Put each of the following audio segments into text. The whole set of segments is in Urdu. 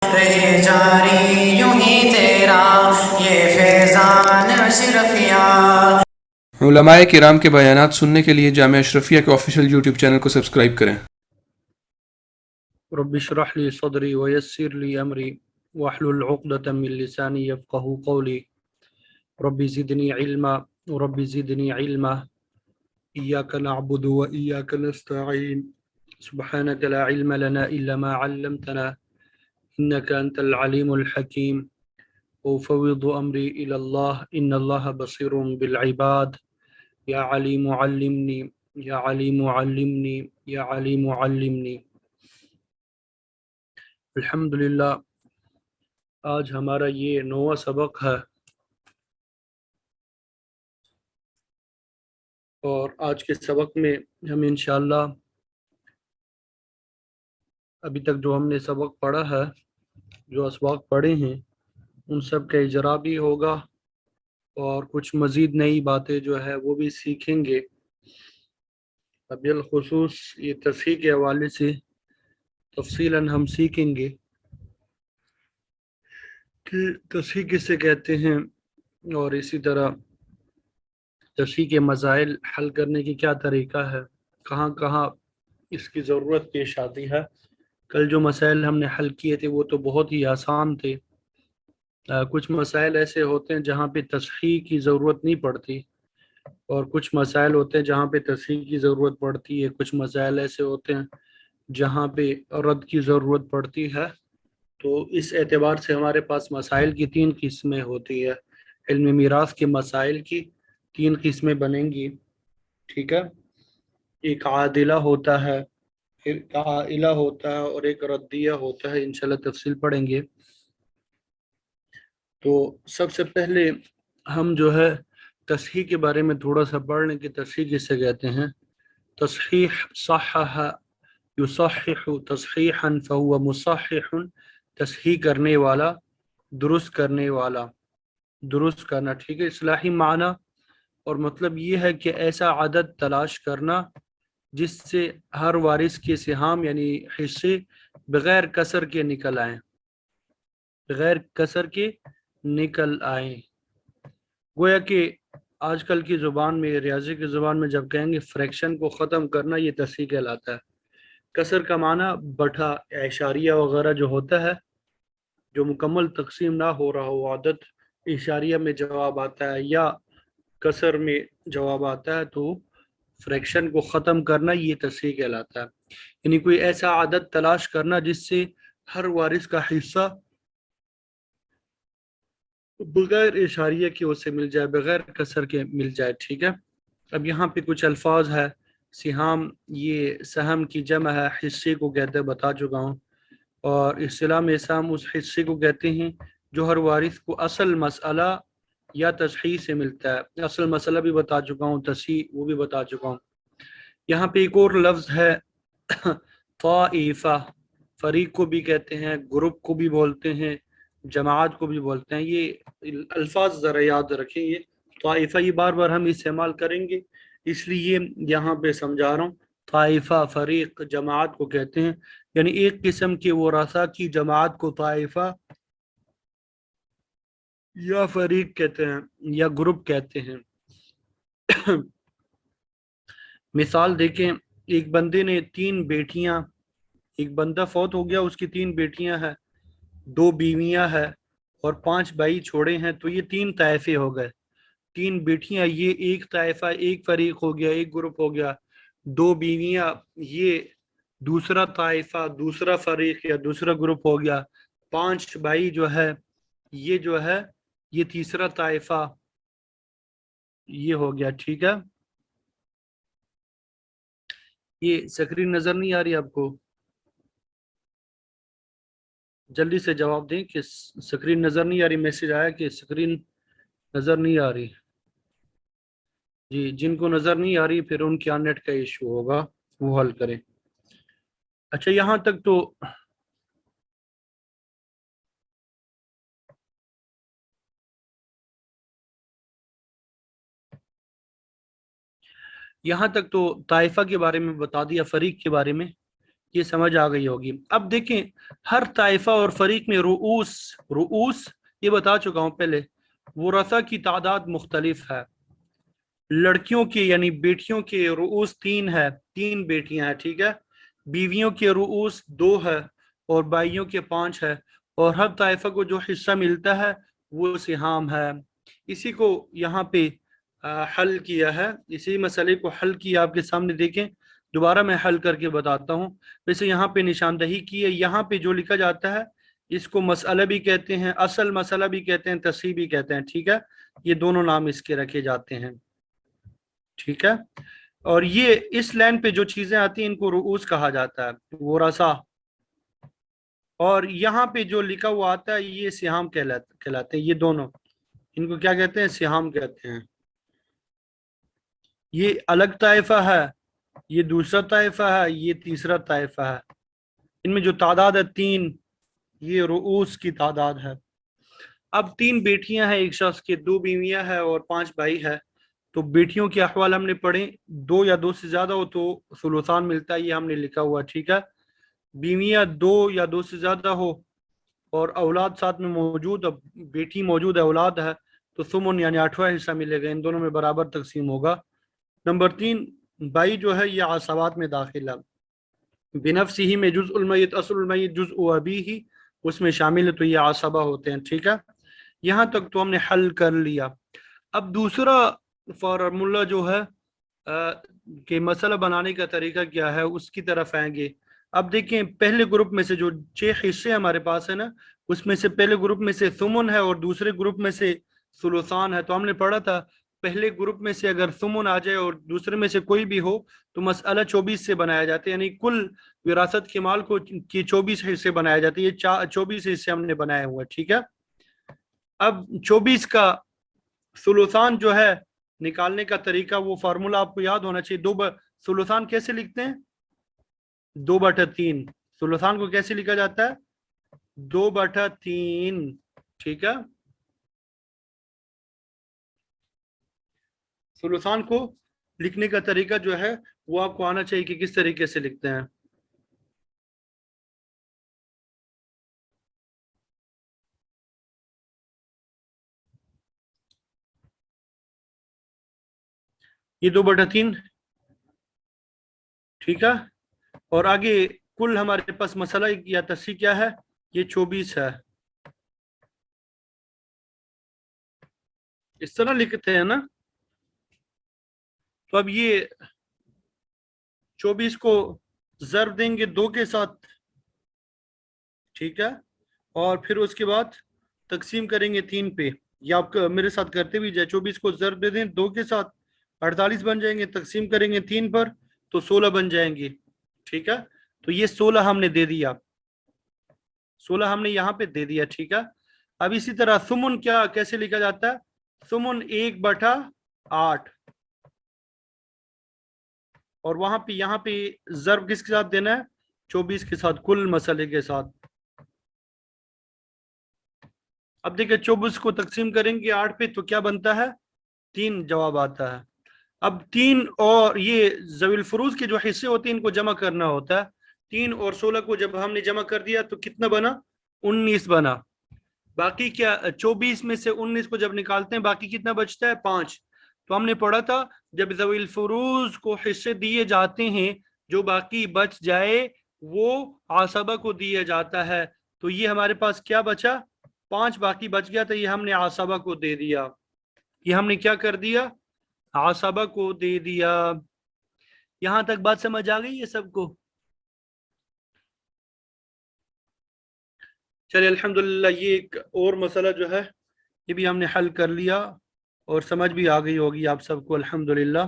رہے جاری یوں ہی تیرا یہ فیضان اشرفیہ۔ علماء کرام کے بیانات سننے کے لیے جامعہ اشرفیہ کے آفیشیل یوٹیوب چینل کو سبسکرائب کریں۔ رب اشرح لي صدري ويسر لي أمري واحلل عقدة من لساني يفقهوا قولي رب زدني علما رب زدني علما إياك نعبد وإياك نستعين سبحانك لا علم لنا إلا ما علمتنا إنك أنت العليم الحكيم وأفوض أمري إلى الله إن الله بصير بالعباد يا عليم علمني يا عليم علمني يا عليم علمني۔ الحمدللہ آج ہمارا یہ 9واں سبق ہے، اور آج کے سبق میں ہم انشاءاللہ ابھی تک جو ہم نے سبق پڑھا ہے، جو اسباق پڑھے ہیں، ان سب کا اجرا بھی ہوگا اور کچھ مزید نئی باتیں جو ہے وہ بھی سیکھیں گے۔ بالخصوص یہ تصحیح کے حوالے سے تفصیلاً ہم سیکھیں گے کہ تصحیح کسے کہتے ہیں، اور اسی طرح تصحیح کے مسائل حل کرنے کی کیا طریقہ ہے، کہاں کہاں اس کی ضرورت پیش آتی ہے۔ کل جو مسائل ہم نے حل کیے تھے وہ تو بہت ہی آسان تھے، کچھ مسائل ایسے ہوتے ہیں جہاں پہ تصحیح کی ضرورت نہیں پڑتی، اور کچھ مسائل ہوتے ہیں جہاں پہ تصحیح کی ضرورت پڑتی ہے، کچھ مسائل ایسے ہوتے ہیں جہاں پہ رد کی ضرورت پڑتی ہے۔ تو اس اعتبار سے ہمارے پاس مسائل کی 3 قسمیں ہوتی ہے، علم میراث کے مسائل کی 3 قسمیں بنیں گی، ٹھیک ہے۔ ایک عادلہ ہوتا ہے، ایک عائلہ ہوتا ہے، اور ایک ردیہ ہوتا ہے، انشاءاللہ تفصیل پڑھیں گے۔ تو سب سے پہلے ہم جو ہے تصحیح کے بارے میں تھوڑا سا پڑھ لیں کہ تصحیح کسے کہتے ہیں۔ تصحیح صحح یصحح تصحیحا فهو مصحح، تصحیح کرنے والا، درست کرنے والا، درست کرنا، ٹھیک ہے۔ اصطلاحی معنی اور مطلب یہ ہے کہ ایسا عدد تلاش کرنا جس سے ہر وارث کے سہام یعنی حصے بغیر کسر کے نکل آئیں، بغیر کسر کے نکل آئیں۔ گویا کہ آج کل کی زبان میں، ریاضی کی زبان میں جب کہیں گے فریکشن کو ختم کرنا، یہ تصحیح کہلاتا ہے۔ کسر کا معنی بٹھا، اعشاریہ وغیرہ جو ہوتا ہے، جو مکمل تقسیم نہ ہو رہا ہو، عدد اعشاریہ میں جواب آتا ہے یا کسر میں جواب آتا ہے، تو فریکشن کو ختم کرنا یہ تصحیح کہلاتا ہے۔ یعنی کوئی ایسا عدد تلاش کرنا جس سے ہر وارث کا حصہ بغیر اشاریہ کے اسے مل جائے، بغیر کسر کے مل جائے، ٹھیک ہے۔ اب یہاں پہ کچھ الفاظ ہے۔ سہام، یہ سہم کی جمع ہے، حصے کو کہتے ہیں، بتا چکا ہوں۔ اور اصطلاح میں سہم اس حصے کو کہتے ہیں جو ہر وارث کو اصل مسئلہ یا تصحیح سے ملتا ہے۔ اصل مسئلہ بھی بتا چکا ہوں، تصحیح وہ بھی بتا چکا ہوں۔ یہاں پہ ایک اور لفظ ہے طائفہ، فریق کو بھی کہتے ہیں، گروپ کو بھی بولتے ہیں، جماعت کو بھی بولتے ہیں۔ یہ الفاظ ذرا یاد رکھیں، یہ طائفہ یہ بار بار ہم استعمال کریں گے، اس لیے یہاں پہ سمجھا رہا ہوں۔ طائفہ فریق جماعت کو کہتے ہیں، یعنی ایک قسم کے ورثہ کی جماعت کو طائفہ یا فریق کہتے ہیں یا گروپ کہتے ہیں۔ مثال دیکھیں، ایک بندے نے 3 بیٹیاں، ایک بندہ فوت ہو گیا، اس کی 3 بیٹیاں ہیں، 2 بیویاں ہیں اور 5 بھائی چھوڑے ہیں، تو یہ 3 طائفے ہو گئے۔ 3 بیٹیاں یہ ایک طائفہ، ایک فریق ہو گیا، ایک گروپ ہو گیا۔ 2 بیویاں یہ دوسرا طائفہ، دوسرا فریق یا دوسرا گروپ ہو گیا۔ 5 بھائی جو ہے یہ تیسرا طائفہ یہ ہو گیا، ٹھیک ہے۔ یہ سکرین نظر نہیں آ رہی آپ کو؟ جلدی سے جواب دیں کہ سکرین نظر نہیں آ رہی۔ میسج آیا کہ سکرین نظر نہیں آ رہی۔ جی، جن کو نظر نہیں آ رہی پھر ان کے نیٹ کا ایشو ہوگا، وہ حل کریں۔ اچھا، یہاں تک تو طائفہ کے بارے میں بتا دیا، فریق کے بارے میں۔ یہ سمجھ آ گئی ہوگی. اب دیکھیں ہر طائفہ اور فریق میں رؤوس یہ بتا چکا ہوں پہلے، ورثہ کی تعداد مختلف ہے. لڑکیوں کے یعنی بیٹیوں کے رؤوس 3 ہے، 3 بیٹیاں ہیں، ٹھیک ہے. بیویوں کے رؤوس 2 ہے اور بھائیوں کے 5 ہے. اور ہر طائفہ کو جو حصہ ملتا ہے وہ سہام ہے. اسی کو یہاں پہ حل کیا ہے، اسی مسئلے کو حل کیا آپ کے سامنے دیکھیں. دوبارہ میں حل کر کے بتاتا ہوں. ویسے یہاں پہ نشاندہی کی ہے، یہاں پہ جو لکھا جاتا ہے اس کو مسئلہ بھی کہتے ہیں، اصل مسئلہ بھی کہتے ہیں، تصحیح بھی کہتے ہیں، ٹھیک ہے. یہ دونوں نام اس کے رکھے جاتے ہیں، ٹھیک ہے. اور یہ اس لائن پہ جو چیزیں آتی ہیں ان کو رؤوس کہا جاتا ہے، ورثہ. اور یہاں پہ جو لکھا ہوا آتا ہے یہ سہام کہلاتے ہیں. یہ دونوں ان کو کیا کہتے ہیں؟ سہام کہتے ہیں. یہ الگ طائفہ ہے، یہ دوسرا طائفہ ہے، یہ تیسرا طائفہ ہے. ان میں جو تعداد ہے 3، یہ رؤوس کی تعداد ہے. اب 3 بیٹیاں ہیں ایک شخص کے، 2 بیویاں ہیں اور 5 بھائی ہے. تو بیٹیوں کے احوال ہم نے پڑھے، 2 یا 2 سے زیادہ ہو تو ثلثان ملتا ہے، یہ ہم نے لکھا ہوا، ٹھیک ہے. بیویاں 2 یا 2 سے زیادہ ہو اور اولاد ساتھ میں موجود، بیٹی موجود ہے، اولاد ہے، تو ثمن یعنی 8واں حصہ ملے گا. ان دونوں میں برابر تقسیم ہوگا. نمبر 3، بھائی جو ہے یہ عصبات میں داخل ہے. بنفسی ہی میں جزء المیت، اصل المیت جزء ابی ہی اس میں شامل ہے، تو یہ عصبہ ہوتے ہیں، ٹھیک ہے. یہاں تک تو ہم نے حل کر لیا. اب دوسرا فارمولہ جو ہے کہ مسئلہ بنانے کا طریقہ کیا ہے اس کی طرف آئیں گے. اب دیکھیں پہلے گروپ میں سے جو 6 حصے ہمارے پاس ہے نا، اس میں سے پہلے گروپ میں سے ثمن ہے اور دوسرے گروپ میں سے ثلثان ہے. تو ہم نے پڑھا تھا پہلے گروپ میں سے اگر ثمن آ جائے اور دوسرے میں سے کوئی بھی ہو تو مسئلہ 24 سے بنایا جاتا ہے، یعنی کل وراثت کے مال کو کی 24 حصے بنایا جاتے ہیں. یہ 24 حصے ہم نے بنائے ہوئے، ٹھیک ہے. اب 24 کا ثلثان جو ہے نکالنے کا طریقہ، وہ فارمولہ آپ کو یاد ہونا چاہیے. ثلثان کیسے لکھتے ہیں؟ 2/3. ثلثان کو کیسے لکھا جاتا ہے؟ 2/3، ٹھیک ہے. ثلثان کو لکھنے کا طریقہ جو ہے وہ آپ کو آنا چاہیے کہ کس طریقے سے لکھتے ہیں. یہ 2/3، ٹھیک ہے. اور آگے کل ہمارے پاس مسئلہ یا تصحیح کیا ہے؟ یہ 24 ہے. اس طرح لکھتے ہیں نا. تو اب یہ 24 کو ضرب دیں گے 2 کے ساتھ، ٹھیک ہے. اور پھر اس کے بعد تقسیم کریں گے 3 پہ. یا آپ میرے ساتھ کرتے بھی جائے، 24 کو ضرب دے دیں 2 کے ساتھ، 48 بن جائیں گے. تقسیم کریں گے 3 پر تو 16 بن جائیں گے، ٹھیک ہے. تو یہ 16 ہم نے دے دیا، 16 ہم نے یہاں پہ دے دیا، ٹھیک ہے. اب اسی طرح ثمن کیسے لکھا جاتا ہے؟ ثمن 1/8. اور وہاں پہ یہاں پہ ضرب کس کے ساتھ دینا ہے؟ 24 کے ساتھ، کل مسئلے کے ساتھ. اب دیکھیں 24 کو تقسیم کریں گے 8 پہ تو کیا بنتا ہے؟ 3 جواب آتا ہے. اب 3 اور یہ ذوی الفروض کے جو حصے ہوتے ہیں ان کو جمع کرنا ہوتا ہے. 3 اور 16 کو جب ہم نے جمع کر دیا تو کتنا بنا؟ 19 بنا. باقی کیا 24 میں سے 19 کو جب نکالتے ہیں باقی کتنا بچتا ہے؟ 5. تو ہم نے پڑھا تھا جب ذوی الفروض کو حصے دیے جاتے ہیں جو باقی بچ جائے وہ عصبہ کو دیا جاتا ہے. تو یہ ہمارے پاس کیا بچا؟ 5 باقی بچ گیا، تو یہ ہم نے عصبہ کو دے دیا. یہ ہم نے کیا کر دیا؟ عصبہ کو دے دیا. یہاں تک بات سمجھ آ گئی ہے سب کو؟ چلیے الحمدللہ. یہ ایک اور مسئلہ جو ہے یہ بھی ہم نے حل کر لیا اور سمجھ بھی آ گئی ہوگی آپ سب کو الحمدللہ.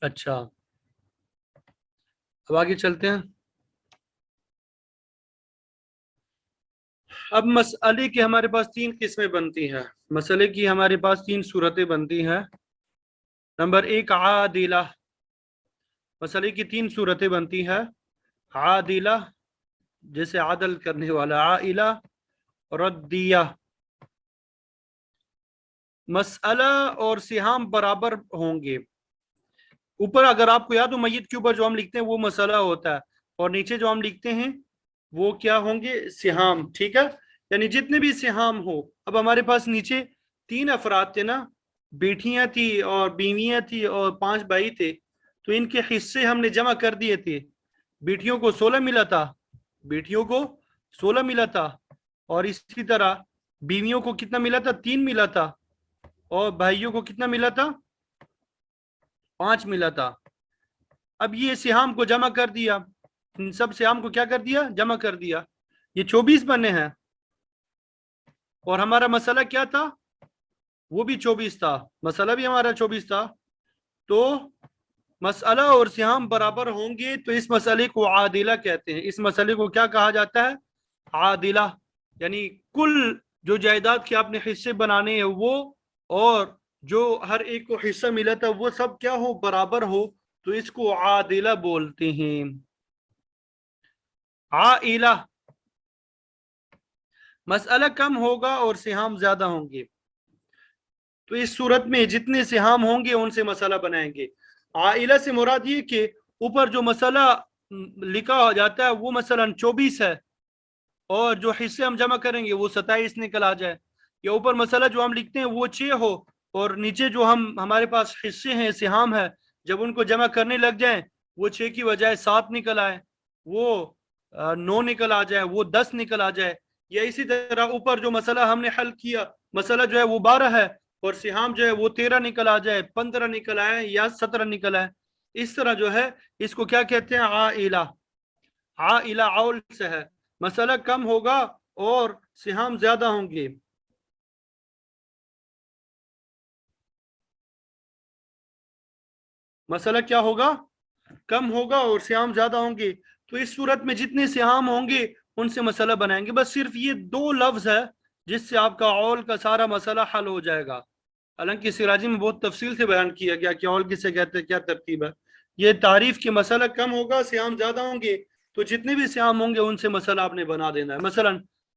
اچھا اب آگے چلتے ہیں. اب مسئلے کی ہمارے پاس 3 قسمیں بنتی ہیں. مسئلے کی ہمارے پاس 3 صورتیں بنتی ہیں. نمبر 1 عادلہ. مسئلے کی 3 صورتیں بنتی ہیں. عادلہ جیسے عدل کرنے والا، عائلہ، ردیہ. مسئلہ اور سہام برابر ہوں گے. اوپر اگر آپ کو یاد ہو میت کے اوپر جو ہم لکھتے ہیں وہ مسئلہ ہوتا ہے، اور نیچے جو ہم لکھتے ہیں وہ کیا ہوں گے؟ سہام. ٹھیک ہے، یعنی جتنے بھی سہام ہو. اب ہمارے پاس نیچے 3 افراد تھے نا، بیٹیاں تھی اور بیویاں تھی اور 5 بھائی تھے، تو ان کے حصے ہم نے جمع کر دیے تھے. بیٹیوں کو 16 ملا تھا، بیٹیوں کو 16 ملا تھا، اور اسی طرح بیویوں کو کتنا ملا تھا؟ 3 ملا تھا، اور بھائیوں کو کتنا ملا تھا؟ 5 ملا تھا. اب یہ سہام کو جمع کر دیا، ان سب سہام کو کیا کر دیا؟ جمع کر دیا. یہ 24 بنے ہیں، اور ہمارا مسئلہ کیا تھا؟ وہ بھی 24 تھا. مسئلہ بھی ہمارا 24 تھا. تو مسئلہ اور سہام برابر ہوں گے تو اس مسئلے کو عادلہ کہتے ہیں. اس مسئلے کو کیا کہا جاتا ہے؟ عادلہ. یعنی کل جو جائیداد کے آپ نے حصے بنانے ہیں وہ، اور جو ہر ایک کو حصہ ملا تھا وہ سب کیا ہو؟ برابر ہو. تو اس کو عادلہ بولتے ہیں. عائلہ مسئلہ کم ہوگا اور سہام زیادہ ہوں گے، تو اس صورت میں جتنے سہام ہوں گے ان سے مسئلہ بنائیں گے. عائلہ سے مراد یہ کہ اوپر جو مسئلہ لکھا جاتا ہے وہ مثلا 24 ہے، اور جو حصے ہم جمع کریں گے وہ 27 نکل آ جائے. یا اوپر مسئلہ جو ہم لکھتے ہیں وہ 6 ہو، اور نیچے جو ہمارے پاس حصے ہیں، سہام ہے، جب ان کو جمع کرنے لگ جائیں وہ 6 کی بجائے 7 نکل آئے، وہ 9 نکل آ جائے، وہ 10 نکل آ جائے. یا اسی طرح اوپر جو مسئلہ ہم نے حل کیا، مسئلہ جو ہے وہ 12 ہے، اور سہام جو ہے وہ 13 نکل آ جائے، 15 نکل آئے، یا 17 نکل آئے. اس طرح جو ہے اس کو کیا کہتے ہیں؟ عائلہ. عائلہ عول سے ہے. مسئلہ کم ہوگا اور سہام زیادہ ہوں گے. مسئلہ کیا ہوگا؟ کم ہوگا اور سہام زیادہ ہوں گے. تو اس صورت میں جتنے سہام ہوں گے ان سے مسئلہ بنائیں گے. بس صرف یہ 2 لفظ ہے جس سے آپ کا عول کا سارا مسئلہ حل ہو جائے گا. حالانکہ سراجی میں بہت تفصیل سے بیان کیا گیا کہ عول کسے کہتے ہیں، کیا ترتیب ہے. یہ تعریف کی مسئلہ کم ہوگا، سہام زیادہ ہوں گے، تو جتنے بھی سہام ہوں گے ان سے مسئلہ آپ نے بنا دینا ہے. مثلا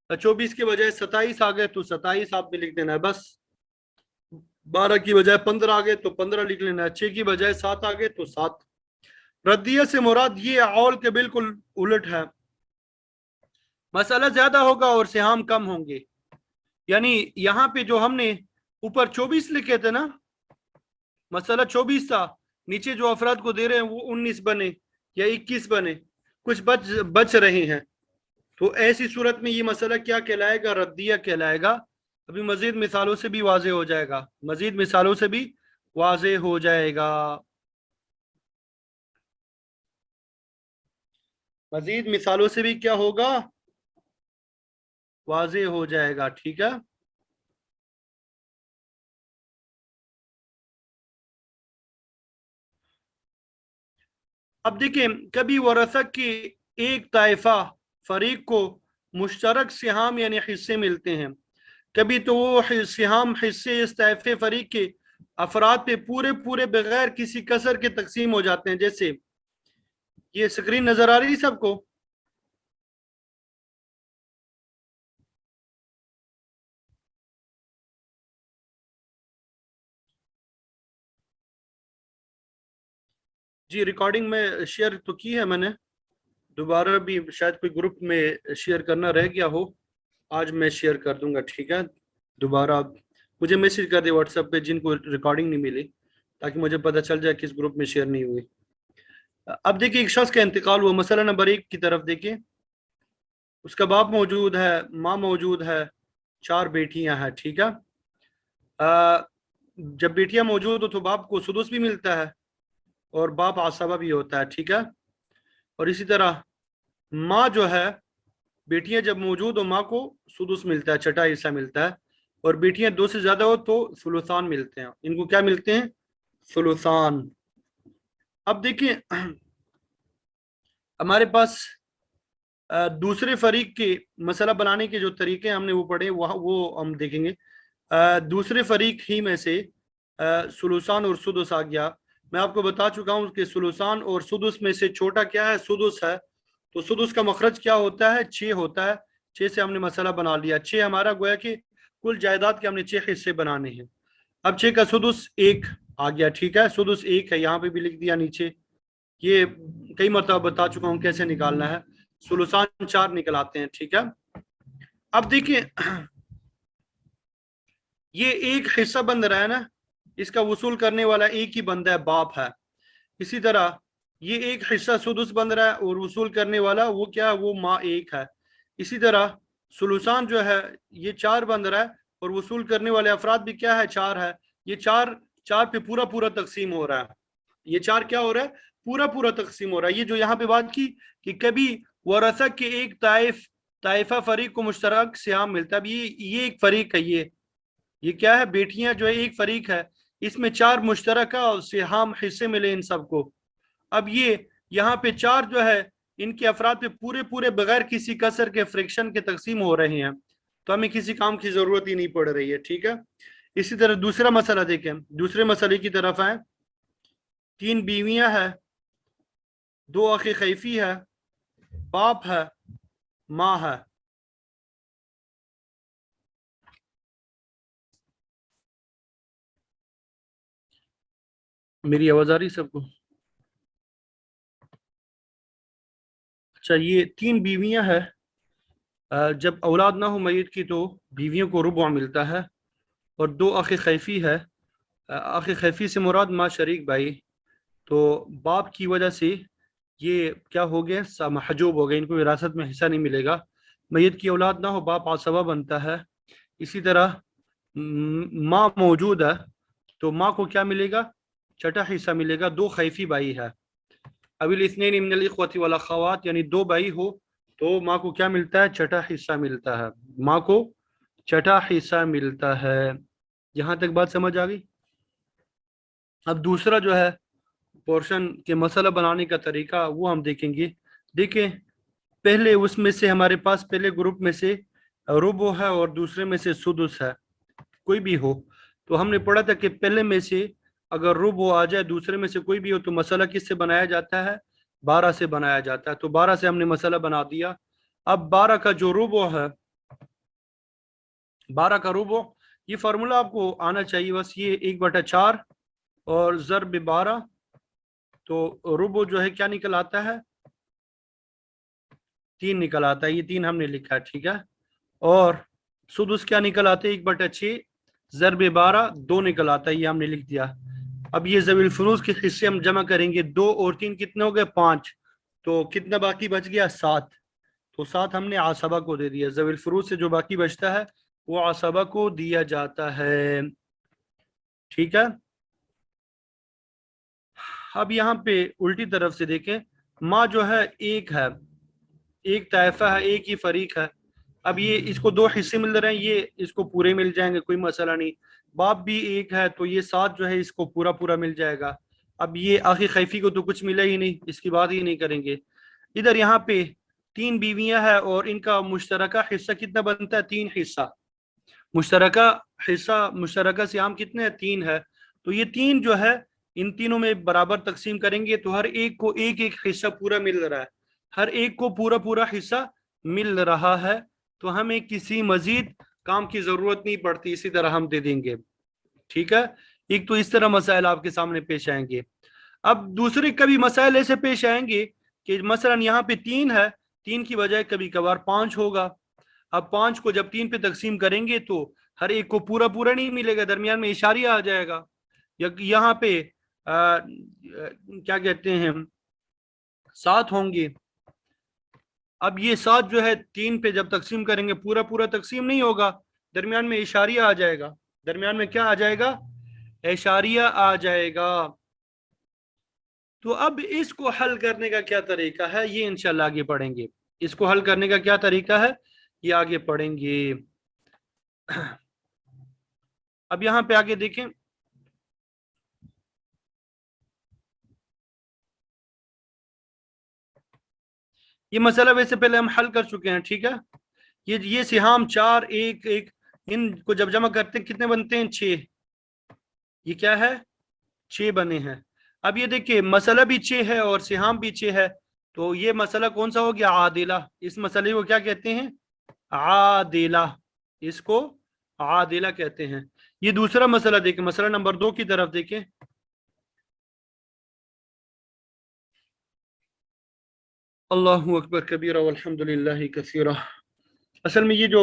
24 کے بجائے 27 آ گئے تو 27 آپ نے لکھ دینا ہے بس. 12 کی بجائے 15 آ گئے تو 15 لکھ لینا ہے. 6 کی بجائے 7 آ گئے تو 7. ردیہ سے مراد یہ عول کے بالکل الٹ ہے. مسئلہ زیادہ ہوگا اور سہام کم ہوں گے. یعنی یہاں پہ جو ہم نے اوپر 24 لکھے تھے نا، مسئلہ 24 تھا، نیچے جو افراد کو دے رہے ہیں وہ 19 بنے یا 21 بنے، کچھ بچ رہے ہیں. تو ایسی صورت میں یہ مسئلہ کیا کہلائے گا؟ ردیہ کہلائے گا. ابھی مزید مثالوں سے بھی واضح ہو جائے گا، مزید مثالوں سے بھی واضح ہو جائے گا، مزید مثالوں سے بھی کیا ہوگا؟ واضح ہو جائے گا. ٹھیک ہے. اب دیکھیں، کبھی ورثہ کے ایک طائفہ فریق کو مشترک سہام یعنی حصے ملتے ہیں، کبھی تو وہ سہام حصے اس طائفے فریق کے افراد پہ پورے بغیر کسی کسر کے تقسیم ہو جاتے ہیں. جیسے یہ سکرین نظر آ رہی سب کو؟ جی ریکارڈنگ میں شیئر تو کی ہے میں نے، دوبارہ بھی شاید کوئی گروپ میں شیئر کرنا رہ گیا ہو، آج میں شیئر کر دوں گا. ٹھیک ہے، دوبارہ مجھے میسج کر دے واٹس ایپ پہ جن کو ریکارڈنگ نہیں ملی، تاکہ مجھے پتہ چل جائے کس گروپ میں شیئر نہیں ہوئی. اب دیکھیں ایک شخص کا انتقال ہوا، مسئلہ نمبر 1 کی طرف دیکھیں. اس کا باپ موجود ہے، ماں موجود ہے، 4 بیٹیاں ہیں. ٹھیک ہے. جب بیٹیاں موجود ہو تو باپ کو سدس بھی ملتا ہے، اور باپ عصبہ بھی ہوتا ہے. ٹھیک ہے. اور اسی طرح ماں جو ہے، بیٹیاں جب موجود ہو ماں کو سدس ملتا ہے، چھٹا حصہ ملتا ہے. اور بیٹیاں 2 سے زیادہ ہو تو ثلثان ملتے ہیں. ان کو کیا ملتے ہیں؟ ثلثان. اب دیکھیں ہمارے پاس دوسرے فریق کے مسئلہ بنانے کے جو طریقے ہم نے وہ پڑھے وہ ہم دیکھیں گے. دوسرے فریق ہی میں سے سلوسان اور سدس آ گیا. میں آپ کو بتا چکا ہوں کہ سلوسان اور سدس میں سے چھوٹا کیا ہے؟ سدس ہے. تو سدس کا مخرج کیا ہوتا ہے؟ 6 ہوتا ہے. 6 سے ہم نے مسئلہ بنا لیا. 6 ہمارا گویا کہ کل جائیداد کے ہم نے 6 حصے بنانے ہیں. اب 6 کا سدس 1 آ گیا. ٹھیک ہے, سدس 1 ہے, یہاں پہ بھی لکھ دیا نیچے. یہ کئی مرتبہ بتا چکا ہوں کیسے نکالنا ہے. سلوسان 4 نکل آتے ہیں. ٹھیک ہے, اب دیکھیں یہ ایک حصہ بن رہا ہے نا, اس کا وصول کرنے والا ایک ہی بندہ ہے, باپ ہے. اسی طرح یہ ایک حصہ سدس بن رہا ہے اور وصول کرنے والا وہ کیا ہے؟ وہ ماں 1 ہے. اسی طرح سلوسان جو ہے یہ 4 بن رہا ہے اور وصول کرنے والے افراد بھی کیا ہے؟ 4 ہے. یہ 4 پہ پورا تقسیم ہو رہا ہے. یہ 4 کیا ہو رہا ہے؟ پورا تقسیم ہو رہا ہے. یہ جو یہاں پہ بات کی کہ کبھی ورثہ کے ایک طائفہ فریق کو مشترک سہام ملتا ہے. اب یہ ایک فریق ہے. یہ کیا ہے؟ بیٹیاں جو ہے ایک فریق ہے, اس میں 4 مشترکہ سہام حصے ملے ان سب کو. اب یہ یہاں پہ 4 جو ہے ان کے افراد پہ پورے بغیر کسی کسر کے فریکشن کے تقسیم ہو رہے ہیں, تو ہمیں کسی کام کی ضرورت ہی نہیں پڑ رہی ہے. ٹھیک ہے, اسی طرح دوسرا مسئلہ دیکھیں. دوسرے مسئلے کی طرف آئیں. 3 بیویاں ہیں, 2 اخ خیفی ہے, باپ ہے, ماں ہے. میری آواز آ رہی سب کو؟ اچھا, یہ 3 بیویاں ہیں. جب اولاد نہ ہو میت کی تو بیویوں کو ربع ملتا ہے. اور 2 اخ خیفی ہے. اخ خیفی سے مراد ماں شریک بھائی. تو باپ کی وجہ سے یہ کیا ہو گئے؟ محجوب ہو گئے, ان کو وراثت میں حصہ نہیں ملے گا. میت کی اولاد نہ ہو, باپ عصبہ بنتا ہے. اسی طرح ماں موجود ہے تو ماں کو کیا ملے گا؟ چھٹا حصہ ملے گا. 2 خیفی بھائی ہے. ابھی الاثنین من الاخوۃ والاخوات, یعنی 2 بھائی ہو تو ماں کو کیا ملتا ہے؟ چھٹا حصہ ملتا ہے. ماں کو چھٹا حصہ ملتا ہے. یہاں تک بات سمجھ آ گئی؟ اب دوسرا جو ہے پورشن کے مسئلہ بنانے کا طریقہ وہ ہم دیکھیں گے. دیکھیں پہلے اس میں سے ہمارے پاس پہلے گروپ میں سے ربع ہے اور دوسرے میں سے سدس ہے, کوئی بھی ہو. تو ہم نے پڑھا تھا کہ پہلے میں سے اگر ربع آ جائے, دوسرے میں سے کوئی بھی ہو, تو مسئلہ کس سے بنایا جاتا ہے؟ 12 سے بنایا جاتا ہے. تو 12 سے ہم نے مسئلہ بنا دیا. اب 12 کا جو ربع ہے, 12 کا ربع, یہ فارمولا آپ کو آنا چاہیے بس. یہ 1/4 اور ضرب 12, تو ربع جو ہے کیا نکل آتا ہے؟ 3 نکل آتا ہے. یہ 3 ہم نے لکھا ہے. ٹھیک ہے, اور سدس کیا نکل آتے ہیں؟ 1/6 ضرب 12 2 نکل آتا ہے. یہ ہم نے لکھ دیا. اب یہ ذوی الفروض کے حصے ہم جمع کریں گے. 2 اور 3 کتنے ہو گئے؟ 5. تو کتنا باقی بچ گیا؟ 7. تو 7 ہم نے عصبہ کو دے دیا. ذوی الفروض سے جو باقی بچتا ہے وہ عصبہ کو دیا جاتا ہے. ٹھیک ہے, اب یہاں پہ الٹی طرف سے دیکھیں. ماں جو ہے ایک ہے, ایک طائفہ ہے, ایک ہی فریق ہے. اب یہ اس کو 2 حصے مل رہے ہیں, یہ اس کو پورے مل جائیں گے, کوئی مسئلہ نہیں. باپ بھی ایک ہے تو یہ 7 جو ہے اس کو پورا مل جائے گا. اب یہ آخری خیفی کو تو کچھ ملا ہی نہیں, اس کی بات ہی نہیں کریں گے. ادھر یہاں پہ 3 بیویاں ہیں اور ان کا مشترکہ حصہ کتنا بنتا ہے؟ 3 حصہ. مشترکہ سہام کتنے ہیں؟ 3 ہے. تو یہ 3 جو ہے ان تینوں میں برابر تقسیم کریں گے تو ہر ایک کو ایک حصہ پورا مل رہا ہے. ہر ایک کو پورا حصہ مل رہا ہے, تو ہمیں کسی مزید کام کی ضرورت نہیں پڑتی. اسی طرح ہم دے دیں گے. ٹھیک ہے, ایک تو اس طرح مسائل آپ کے سامنے پیش آئیں گے. اب دوسرے کبھی مسائل ایسے پیش آئیں گے کہ مثلا یہاں پہ 3 ہے, 3 کی بجائے کبھی کبھار 5 ہوگا. اب 5 کو جب 3 پہ تقسیم کریں گے تو ہر ایک کو پورا نہیں ملے گا, درمیان میں اشاریہ آ جائے گا. یہاں پہ کیا کہتے ہیں 7 ہوں گے. اب یہ 7 جو ہے 3 پہ جب تقسیم کریں گے پورا تقسیم نہیں ہوگا, درمیان میں اشاریہ آ جائے گا. درمیان میں کیا آ جائے گا؟ اشاریہ آ جائے گا. تو اب اس کو حل کرنے کا کیا طریقہ ہے یہ انشاءاللہ آگے پڑھیں گے. اس کو حل کرنے کا کیا طریقہ ہے یہ آگے پڑھیں گے. اب یہاں پہ آگے دیکھیں, یہ مسئلہ ویسے پہلے ہم حل کر چکے ہیں، ٹھیک ہے. یہ سہام 4 1 1 ان کو جب جمع کرتے ہیں کتنے بنتے ہیں؟ 6. یہ کیا ہے؟ 6 بنے ہیں. اب یہ دیکھیں مسئلہ بھی 6 ہے اور سہام بھی 6 ہے، تو یہ مسئلہ کون سا ہو گیا؟ عادلہ. اس مسئلے کو کیا کہتے ہیں؟ عادلہ. اس کو عادلہ کہتے ہیں. یہ دوسرا مسئلہ دیکھیں، مسئلہ نمبر 2 کی طرف دیکھیں. اللہ اکبر کبیرہ والحمد للہ کثیرہ. اصل میں یہ جو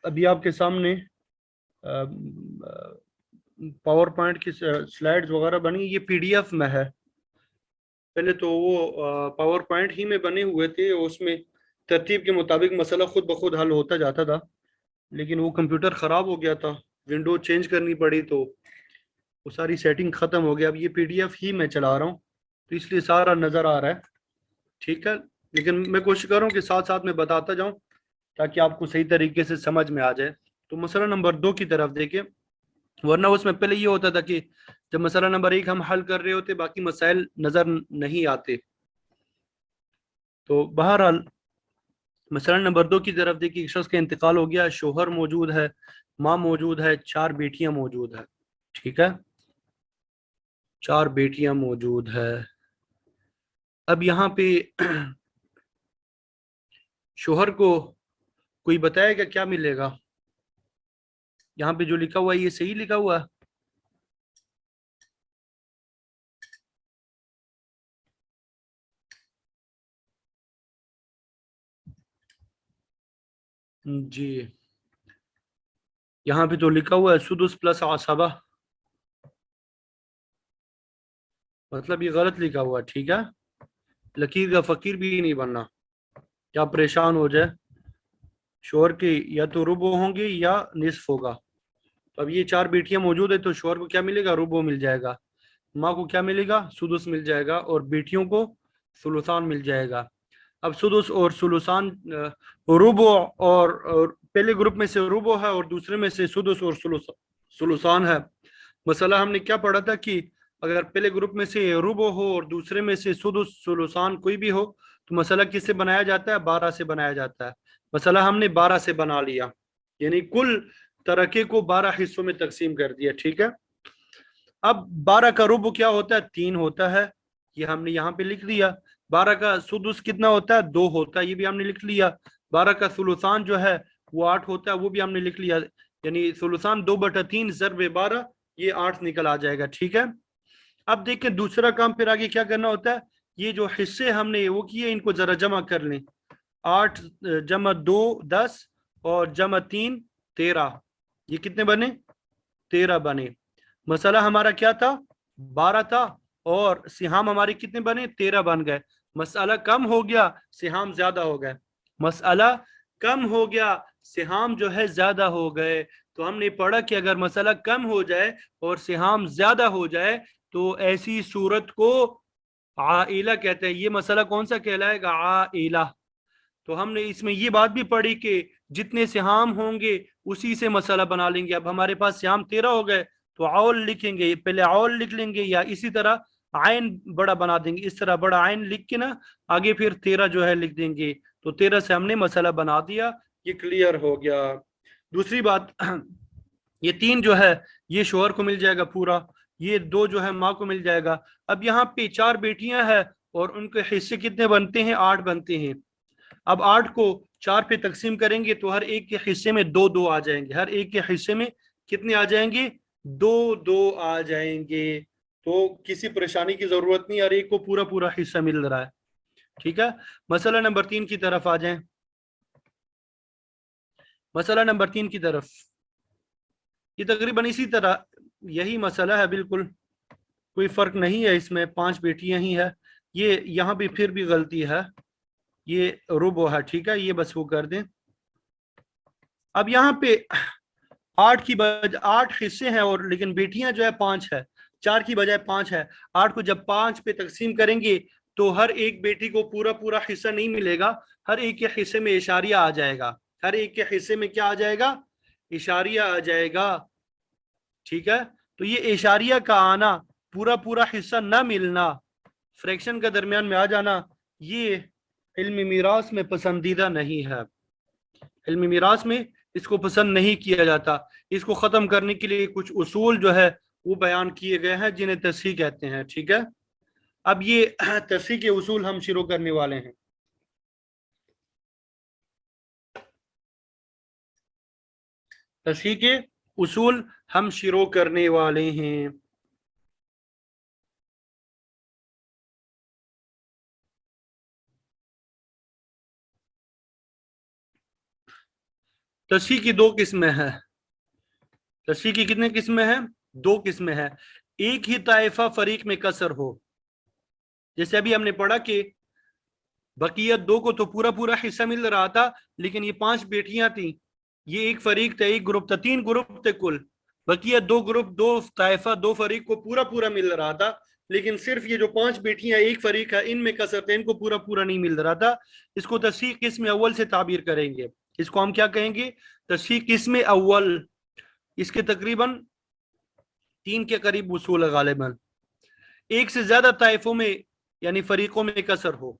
ابھی آپ کے سامنے پاور پوائنٹ کی سلائیڈز وغیرہ بنی، یہ پی ڈی ایف میں ہے. پہلے تو وہ پاور پوائنٹ ہی میں بنے ہوئے تھے، اس میں ترتیب کے مطابق مسئلہ خود بخود حل ہوتا جاتا تھا، لیکن وہ کمپیوٹر خراب ہو گیا تھا، ونڈو چینج کرنی پڑی، تو وہ ساری سیٹنگ ختم ہو گیا. اب یہ پی ڈی ایف ہی میں چلا رہا ہوں تو اس لیے سارا نظر آ رہا ہے، ٹھیک ہے. لیکن میں کوشش کروں کہ ساتھ ساتھ میں بتاتا جاؤں تاکہ آپ کو صحیح طریقے سے سمجھ میں آ جائے. تو مسئلہ نمبر 2 کی طرف دیکھیں، ورنہ اس میں پہلے یہ ہوتا تھا کہ جب مسئلہ نمبر 1 ہم حل کر رہے ہوتے باقی مسائل نظر نہیں آتے. تو بہرحال مسئلہ نمبر 2 کی طرف دیکھیں. ایک شخص کا انتقال ہو گیا، شوہر موجود ہے، ماں موجود ہے، 4 بیٹیاں موجود ہے، ٹھیک ہے. 4 بیٹیاں موجود ہے. اب یہاں پہ شوہر کو کوئی بتائے گا کیا ملے گا؟ یہاں پہ جو لکھا ہوا ہے یہ صحیح لکھا ہوا ہے؟ جی یہاں پہ تو لکھا ہوا ہے سدس پلس عصبہ، مطلب یہ غلط لکھا ہوا ہے، ٹھیک ہے. لکیر کا فقیر بھی نہیں بننا، کیا پریشان ہو جائے. شوہر کے یا تو ربع ہوں گے یا نصف ہوگا. تو اب یہ 4 بیٹیاں موجود ہیں تو شوہر کو کیا ملے گا؟ ربع مل جائے گا. ماں کو کیا ملے گا؟ سدس مل جائے گا، اور بیٹیوں کو ثلثان مل جائے گا. اب سدس اور ثلثان، ربع اور پہلے گروپ میں سے ربع ہے اور دوسرے میں سے سدس اور ثلثان ہے. مسئلہ ہم نے کیا پڑھا تھا کہ اگر پہلے گروپ میں سے ربع ہو اور دوسرے میں سے سدس ثلثان کوئی بھی ہو تو مسئلہ کس سے بنایا جاتا ہے؟ 12 سے بنایا جاتا ہے. مسئلہ ہم نے 12 سے بنا لیا، یعنی کل ترکے کو 12 حصوں میں تقسیم کر دیا، ٹھیک ہے. اب 12 کا ربع کیا ہوتا ہے؟ 3 ہوتا ہے، یہ ہم نے یہاں پہ لکھ دیا. 12 کا سدس کتنا ہوتا ہے؟ 2 ہوتا ہے، یہ بھی ہم نے لکھ لیا. 12 کا ثلثان جو ہے وہ 8 ہوتا ہے، وہ بھی ہم نے لکھ لیا. یعنی ثلثان 2/3 ضرب 12 یہ 8 نکل آ جائے گا، ٹھیک ہے. اب دیکھیں دوسرا کام پھر آگے کیا کرنا ہوتا ہے. یہ جو حصے ہم نے وہ کیے ان کو ذرا جمع کر لیں. 8 جمع 2 10 اور جمع 3 13، یہ کتنے بنے؟ 13 بنے. مسئلہ ہمارا کیا تھا؟ 12 تھا، اور سہام ہمارے کتنے بنے؟ 13 بن گئے. مسئلہ کم ہو گیا، سہام زیادہ ہو گئے. مسئلہ کم ہو گیا، سہام جو ہے زیادہ ہو گئے. تو ہم نے پڑھا کہ اگر مسئلہ کم ہو جائے اور سہام زیادہ ہو جائے تو ایسی صورت کو عائلہ کہتے ہیں. یہ مسئلہ کون سا کہلائے گا؟ عائلہ. تو ہم نے اس میں یہ بات بھی پڑھی کہ جتنے سہام ہوں گے اسی سے مسئلہ بنا لیں گے. اب ہمارے پاس سہام 13 ہو گئے تو عول لکھیں گے، پہلے عول لکھ لیں گے یا اسی طرح عین بڑا بنا دیں گے، اس طرح بڑا عین لکھ کے نا آگے پھر 13 جو ہے لکھ دیں گے. تو 13 سے ہم نے مسئلہ بنا دیا، یہ کلیئر ہو گیا. دوسری بات، یہ 3 جو ہے یہ شوہر کو مل جائے گا پورا، یہ 2 جو ہے ماں کو مل جائے گا. اب یہاں پہ 4 بیٹیاں ہیں اور ان کے حصے کتنے بنتے ہیں؟ 8 بنتے ہیں. اب 8 کو 4 پہ تقسیم کریں گے تو ہر ایک کے حصے میں 2 2 آ جائیں گے. ہر ایک کے حصے میں کتنے آ جائیں گے؟ 2 2 آ جائیں گے. تو کسی پریشانی کی ضرورت نہیں، ہر ایک کو پورا پورا حصہ مل رہا ہے، ٹھیک ہے. مسئلہ نمبر 3 کی طرف آ جائیں. مسئلہ نمبر 3 کی طرف، یہ تقریباً اسی طرح یہی مسئلہ ہے، بالکل کوئی فرق نہیں ہے اس میں. 5 بیٹیاں ہی ہے. یہ یہاں بھی پھر بھی غلطی ہے، یہ ربع ہے، ٹھیک ہے، یہ بس وہ کر دیں. اب یہاں پہ 8 حصے ہیں اور لیکن بیٹیاں جو ہے 5 ہے، 4 کی بجائے 5 ہے. 8 کو جب 5 پہ تقسیم کریں گے تو ہر ایک بیٹی کو پورا پورا حصہ نہیں ملے گا، ہر ایک کے حصے میں اشاریہ آ جائے گا. ہر ایک کے حصے میں کیا آ جائے گا؟ اشاریہ آ جائے گا، ٹھیک ہے. تو یہ اشاریہ کا آنا، پورا پورا حصہ نہ ملنا، فریکشن کا درمیان میں آ جانا، یہ علم میراث میں پسندیدہ نہیں ہے، علم میراث میں اس کو پسند نہیں کیا جاتا. اس کو ختم کرنے کے لیے کچھ اصول جو ہے وہ بیان کیے گئے ہیں جنہیں تصحیح کہتے ہیں. ٹھیک ہے، اب یہ تصحیح کے اصول ہم شروع کرنے والے ہیں. تصحیح کے اصول ہم شروع کرنے والے ہیں. تصحیح کی دو قسمیں ہیں. تصحیح کی کتنے قسمیں ہیں؟ دو قسمیں ہیں. ایک ہی طائفہ فریق میں کسر ہو، جیسے ابھی ہم نے پڑھا کہ بقیت دو کو تو پورا پورا حصہ مل رہا تھا، لیکن یہ 5 بیٹیاں تھیں، یہ ایک فریق تھا، ایک گروپ تھا، 3 گروپ تھے کل. بقیت 2 گروپ، 2 طائفہ، 2 فریق کو پورا پورا مل رہا تھا، لیکن صرف یہ جو 5 بیٹیاں ایک فریق ہے ان میں کسر تھے، ان کو پورا پورا نہیں مل رہا تھا. اس کو تصحیح قسم اول سے تعبیر کریں گے. اس کو ہم کیا کہیں گے؟ تصحیح قسم اول. اس کے تقریباً 3 کے قریب اصول ہے غالباً. ایک سے زیادہ طائفوں میں یعنی فریقوں میں کسر ہو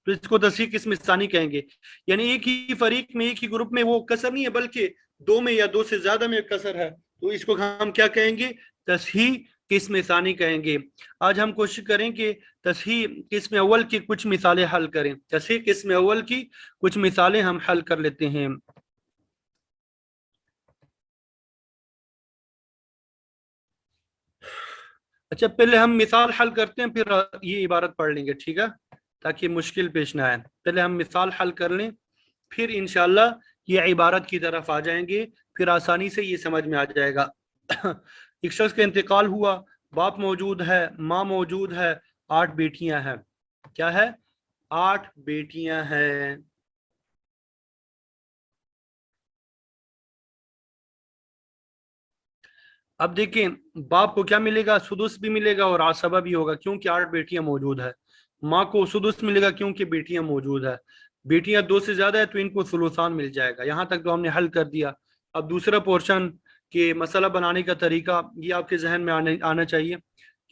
تو اس کو تصحیح قسم ثانی کہیں گے. یعنی ایک ہی فریق میں، ایک ہی گروپ میں وہ کسر نہیں ہے، بلکہ 2 میں یا 2 سے زیادہ میں کسر ہے، تو اس کو ہم کیا کہیں گے؟ تصحیح قسم ثانی کہیں گے. آج ہم کوشش کریں کہ تصحیح قسم اول کی کچھ مثالیں حل کریں. تصحیح قسم اول کی کچھ مثالیں ہم حل کر لیتے ہیں. اچھا، پہلے ہم مثال حل کرتے ہیں، پھر یہ عبارت پڑھ لیں گے. ٹھیک ہے، تاکہ مشکل پیش نہ آئے. پہلے ہم مثال حل کر لیں، پھر انشاءاللہ یہ عبارت کی طرف آ جائیں گے، پھر آسانی سے یہ سمجھ میں آ جائے گا. ایک شخص کا انتقال ہوا، باپ موجود ہے، ماں موجود ہے، 8 بیٹیاں ہیں. کیا ہے؟ 8 بیٹیاں ہیں. اب دیکھیں، باپ کو کیا ملے گا؟ سدس بھی ملے گا اور عصبہ بھی ہوگا کیونکہ 8 بیٹیاں موجود ہے. ماں کو سدس ملے گا کیونکہ بیٹیاں موجود ہے. بیٹیاں 2 سے زیادہ ہے تو ان کو ثلثان مل جائے گا. یہاں تک تو ہم نے حل کر دیا. اب دوسرا پورشن کہ مسئلہ بنانے کا طریقہ، یہ آپ کے ذہن میں آنا چاہیے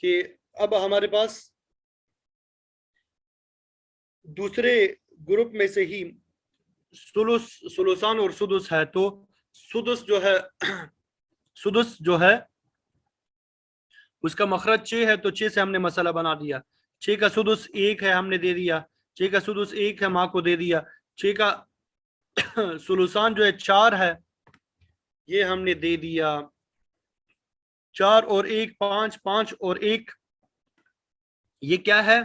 کہ اب ہمارے پاس دوسرے گروپ میں سے ہی ثلثان اور سدس ہے، تو سدس جو ہے اس کا مخرج 6 ہے، تو 6 سے ہم نے مسئلہ بنا دیا. 6 کا سدس 1 ہے، ہم نے دے دیا. 6 کا سدس 1 ہے، ماں کو دے دیا. 6 کا ثلثان جو ہے 4 ہے، یہ ہم نے دے دیا. 4 اور 1 5، 5 اور 1 یہ کیا ہے؟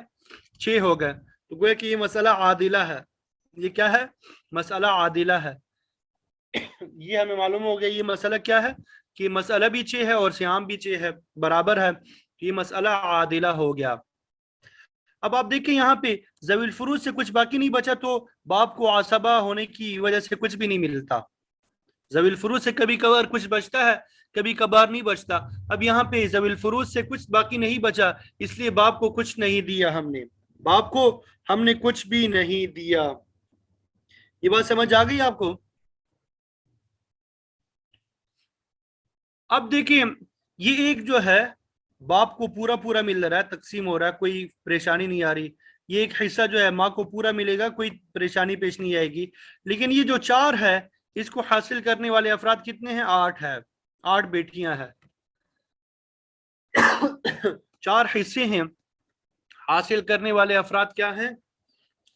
6 ہو گئے. تو گویا کہ یہ مسئلہ عادلہ ہے. یہ کیا ہے؟ مسئلہ عادلہ ہے. یہ ہمیں معلوم ہو گیا یہ مسئلہ کیا ہے، کہ مسئلہ بھی 6 ہے اور سیام بھی 6 ہے، برابر ہے. یہ مسئلہ عادلہ ہو گیا. اب آپ دیکھیں یہاں پہ ذوی الفروض سے کچھ باقی نہیں بچا، تو باپ کو عصبہ ہونے کی وجہ سے کچھ بھی نہیں ملتا. ذوی الفروض سے کبھی کبھار کچھ بچتا ہے، کبھی کبھار نہیں بچتا. اب یہاں پہ ذوی الفروض سے کچھ باقی نہیں بچا، اس لیے باپ کو کچھ نہیں دیا. باپ کو ہم نے کچھ بھی نہیں دیا. یہ بات سمجھ آ گئی آپ کو؟ اب دیکھیں، یہ ایک جو ہے باپ کو پورا پورا مل رہا ہے، تقسیم ہو رہا ہے، کوئی پریشانی نہیں آ رہی. یہ ایک حصہ جو ہے ماں کو پورا ملے گا، کوئی پریشانی پیش نہیں آئے گی. لیکن یہ جو 4 ہے، اس کو حاصل کرنے والے افراد کتنے ہیں؟ 8 ہے. 8 بیٹیاں ہیں، 4 حصے ہیں. حاصل کرنے والے افراد کیا ہیں؟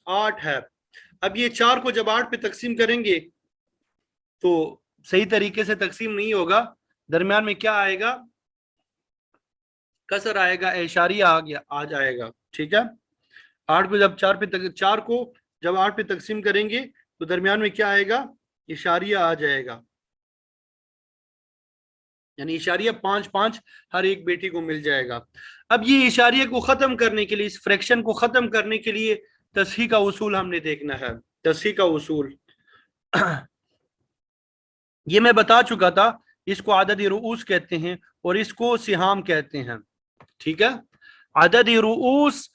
8 ہے. اب یہ 4 کو جب 8 پہ تقسیم کریں گے تو صحیح طریقے سے تقسیم نہیں ہوگا. درمیان میں کیا آئے گا؟ کسر آئے گا، اشاریہ آ جائے گا. ٹھیک ہے، 8 کو جب 8 پہ تقسیم کریں گے تو درمیان میں کیا آئے گا؟ اشاریہ آ جائے گا. یعنی اشاریہ 5 5 ہر ایک بیٹی کو مل جائے گا. اب یہ اشاریہ کو ختم کرنے کے لیے، اس فریکشن کو ختم کرنے کے لیے تصحیح کا اصول ہم نے دیکھنا ہے. تصحیح کا اصول یہ میں بتا چکا تھا. اس کو عدد رؤوس کہتے ہیں اور اس کو سہام کہتے ہیں. ٹھیک ہے، عدد رؤوس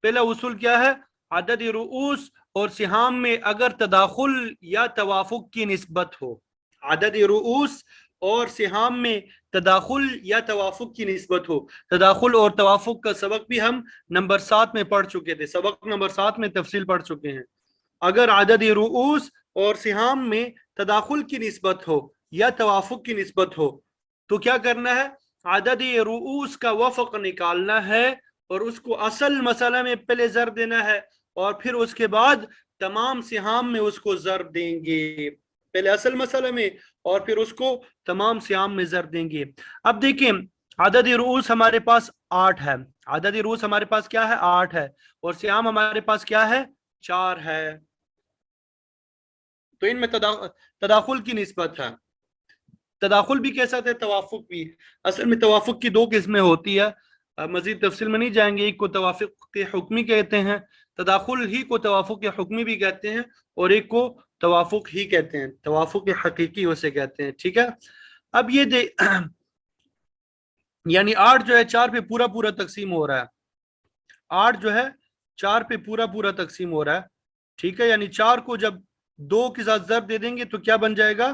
پہلا اصول کیا ہے؟ عدد رؤوس اور سہام میں اگر تداخل یا توافق کی نسبت ہو، عدد رؤوس اور سہام میں تداخل یا توافق کی نسبت ہو. تداخل اور توافق کا سبق بھی ہم نمبر 7 میں پڑھ چکے تھے. سبق نمبر 7 میں تفصیل پڑھ چکے ہیں. اگر عدد رؤوس اور سہام میں تداخل کی نسبت ہو یا توافق کی نسبت ہو تو کیا کرنا ہے؟ عدد رؤوس کا وفق نکالنا ہے اور اس کو اصل مسئلہ میں پہلے ضرب دینا ہے اور پھر اس کے بعد تمام سہام میں اس کو ضرب دیں گے، پہلے اصل مسئلہ میں اور پھر اس کو تمام سہام میں ضرب دیں گے۔ اب دیکھیں عدد رؤوس ہمارے پاس 8 ہے، عدد رؤوس ہمارے پاس کیا ہے؟ 8 ہے، اور سہام ہمارے پاس کیا ہے؟ 4 ہے، تو ان میں تداخل کی نسبت ہے، تداخل بھی کہہ سکتے ہیں، توافق بھی۔ اصل میں توافق کی 2 قسمیں ہوتی ہے، مزید تفصیل میں نہیں جائیں گے۔ ایک کو توافق کے حکمی کہتے ہیں، تداخل ہی کو توافق کے حکمی بھی کہتے ہیں، اور ایک کو توافق ہی کہتے ہیں، توافق حقیقی اسے کہتے ہیں، ٹھیک ہے۔ اب یہ یعنی 8 جو ہے 4 پہ پورا پورا تقسیم ہو رہا ہے، 8 جو ہے 4 پہ پورا پورا تقسیم ہو رہا ہے، ٹھیک ہے۔ یعنی 4 کو جب 2 کے ساتھ ضرب دے دیں گے تو کیا بن جائے گا؟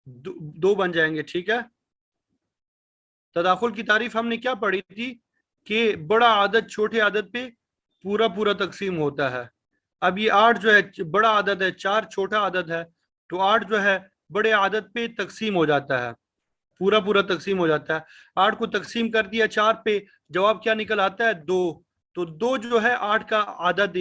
2 بن جائیں گے، ٹھیک ہے۔ تداخل کی تعریف ہم نے کیا پڑھی تھی کہ بڑا عدد چھوٹے عدد پہ پورا پورا تقسیم ہوتا ہے۔ اب یہ 8 جو ہے بڑا عدد ہے، 4 چھوٹا عدد ہے، تو 8 جو ہے بڑے عدد پہ تقسیم ہو جاتا ہے، پورا پورا تقسیم ہو جاتا ہے۔ 8 کو تقسیم کر دیا 4 پہ، جواب کیا نکل آتا ہے؟ 2۔ تو 2 جو ہے 8 کا عدد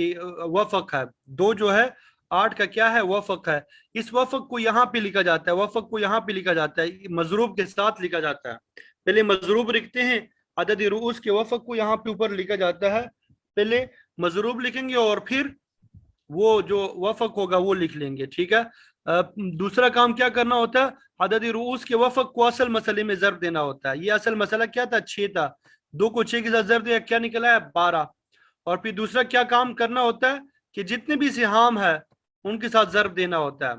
وفق ہے، 2 جو ہے 8 کا کیا ہے؟ وفق ہے۔ اس وفق کو یہاں پہ لکھا جاتا ہے، وفق کو یہاں پہ لکھا جاتا ہے، مضروب کے ساتھ لکھا جاتا ہے۔ پہلے مضروب لکھتے ہیں، عدد رؤوس کے وفق کو یہاں پہ اوپر لکھا جاتا ہے، پہلے مضروب لکھیں گے اور پھر وہ جو وفق ہوگا وہ لکھ لیں گے، ٹھیک ہے۔ دوسرا کام کیا کرنا ہوتا ہے؟ عدد رؤوس کے وفق کو اصل مسئلے میں ضرب دینا ہوتا ہے۔ یہ اصل مسئلہ کیا تھا؟ 6 تھا، 2 کو 6 کے ساتھ ضرب دیا، کیا نکلا ہے؟ 12۔ اور پھر دوسرا کیا کام کرنا ہوتا ہے کہ جتنے بھی سہام ہے ان کے ساتھ ضرب دینا ہوتا ہے،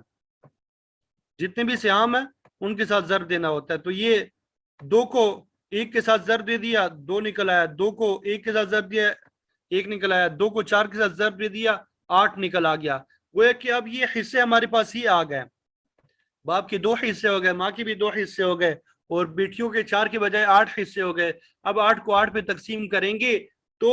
جتنے بھی سہام ہے ان کے ساتھ ضرب دینا ہوتا ہے۔ تو یہ 2 کو 1 کے ساتھ ضرب دے دیا، 2 نکل آیا، 2 کو 1 کے ساتھ ضرب دیا، 1 نکل آیا، 2 کو 4 کے ساتھ ضرب دے دیا، 8 نکل آ گیا۔ وہ ہے کہ اب یہ حصے ہمارے پاس ہی آ گئے، باپ کے 2 حصے ہو گئے، ماں کے بھی 2 حصے ہو گئے، اور بیٹیوں کے 4 کے بجائے 8 حصے ہو گئے۔ اب 8 کو 8 پہ تقسیم کریں گے تو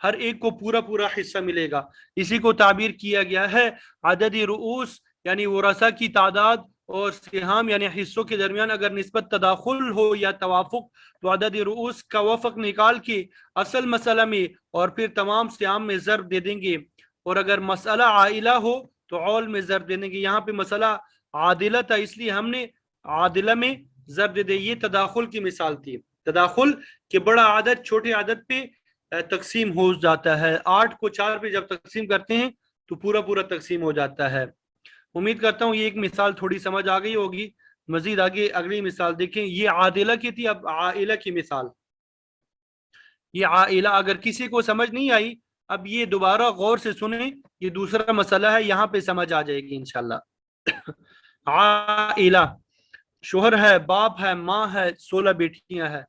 ہر ایک کو پورا پورا حصہ ملے گا۔ اسی کو تعبیر کیا گیا ہے عدد رؤوس یعنی ورثہ کی تعداد اور سہام یعنی حصوں کے درمیان اگر نسبت تداخل ہو یا توافق تو عدد رؤوس کا وفق نکال کے اصل مسئلہ میں اور پھر تمام سہام میں ضرب دے دیں گے، اور اگر مسئلہ عائلہ ہو تو عول میں ضرب دے دیں گے۔ یہاں پہ مسئلہ عادلہ تھا اس لیے ہم نے عادلہ میں ضرب دے دے۔ یہ تداخل کی مثال تھی، تداخل کہ بڑا عدد چھوٹے عدد پہ تقسیم ہو جاتا ہے۔ 8 کو 4 پہ جب تقسیم کرتے ہیں تو پورا پورا تقسیم ہو جاتا ہے۔ امید کرتا ہوں یہ ایک مثال تھوڑی سمجھ آ گئی ہوگی۔ مزید آگے اگلی مثال دیکھیں، یہ عادلہ کی تھی، اب عائلہ کی مثال۔ یہ عائلہ اگر کسی کو سمجھ نہیں آئی اب یہ دوبارہ غور سے سنیں، یہ دوسرا مسئلہ ہے، یہاں پہ سمجھ آ جائے گی انشاءاللہ۔ عائلہ، شوہر ہے، باپ ہے، ماں ہے، 16 بیٹیاں ہیں۔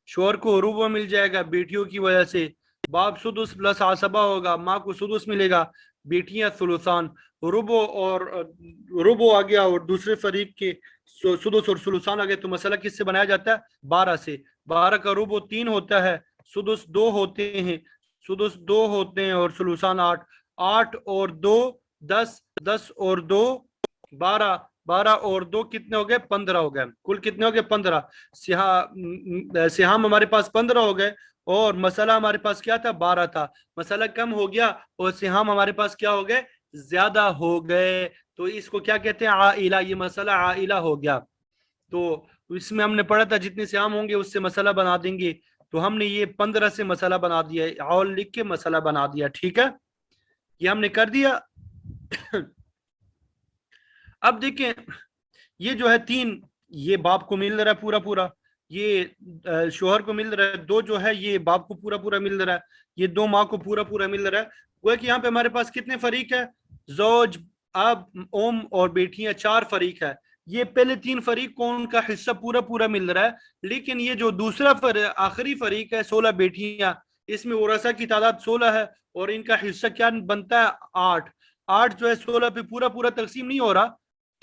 شوہر کو ربع مل جائے گا بیٹیوں کی وجہ سے، باپ سدس پلس عصبہ ہوگا، ماں کو سدس ملے گا، بیٹیاں ثلثان۔ ربع آ گیا اور دوسرے فریق کے سدس اور ثلثان آ گئے تو مسئلہ کس سے بنایا جاتا ہے؟ 12 سے۔ 12 کا ربع 3 ہوتا ہے، سدس 2 ہوتے ہیں، سدس 2 ہوتے ہیں اور ثلثان 8۔ 8 اور 2 10، 10 اور 2 12، 12 اور 2 کتنے ہو گئے؟ 15 ہو گئے۔ کل کتنے ہو گئے؟ 15۔ سہام ہمارے پاس 15 ہو گئے اور مسئلہ ہمارے پاس کیا تھا؟ 12 تھا۔ مسئلہ کم ہو گیا اور سہام ہمارے پاس کیا ہو گئے؟ زیادہ ہو گئے، تو اس کو کیا کہتے ہیں؟ عائلہ۔ یہ مسئلہ عائلہ ہو گیا۔ تو اس میں ہم نے پڑھا تھا جتنے سہام ہوں گے اس سے مسئلہ بنا دیں گے، تو ہم نے یہ 15 سے مسئلہ بنا دیا، عول لکھ کے مسئلہ بنا دیا، ٹھیک ہے، یہ ہم نے کر دیا۔ اب دیکھیں یہ جو ہے 3 یہ باپ کو مل رہا ہے پورا پورا، یہ شوہر کو مل رہا ہے، 2 جو ہے یہ باپ کو پورا پورا مل رہا ہے، یہ 2 ماں کو پورا پورا مل رہا ہے۔ وہ کہ یہاں پہ ہمارے پاس کتنے فریق ہے؟ زوج، اب، ام اور بیٹیاں، 4 فریق ہے۔ یہ پہلے 3 فریق کو ان کا حصہ پورا پورا مل رہا ہے، لیکن یہ جو دوسرا آخری فریق ہے 16 بیٹیاں، اس میں ورثہ کی تعداد 16 ہے اور ان کا حصہ کیا بنتا ہے؟ 8۔ 8 جو ہے 16 پہ پورا پورا تقسیم نہیں ہو رہا،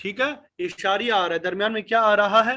ٹھیک ہے، اشاریہ آ رہا ہے درمیان میں، کیا آ رہا ہے؟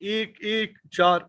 1 1 4,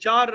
4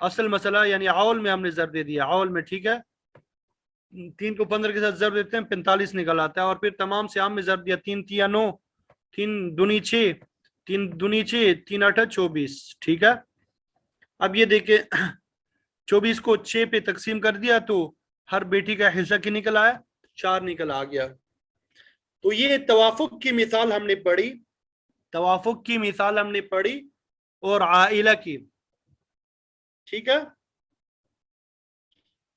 اصل مسئلہ یعنی عول میں ہم نے ضرب دے دیا، عول میں، ٹھیک ہے، 3 کو 15 کے ساتھ ضرب دیتے ہیں 45 نکل آتا ہے، اور پھر تمام سیام میں ضرب دیا، 3 تیا 9، 3 دونی 6، 3 دونی 6، 3 8 24، ٹھیک ہے۔ اب یہ دیکھیں 24 کو 6 پہ تقسیم کر دیا تو ہر بیٹی کا حصہ کی نکل آیا، 4 نکل آ گیا۔ تو یہ توافق کی مثال ہم نے پڑھی، توافق کی مثال ہم نے پڑھی اور عائلہ کی، ٹھیک ہے۔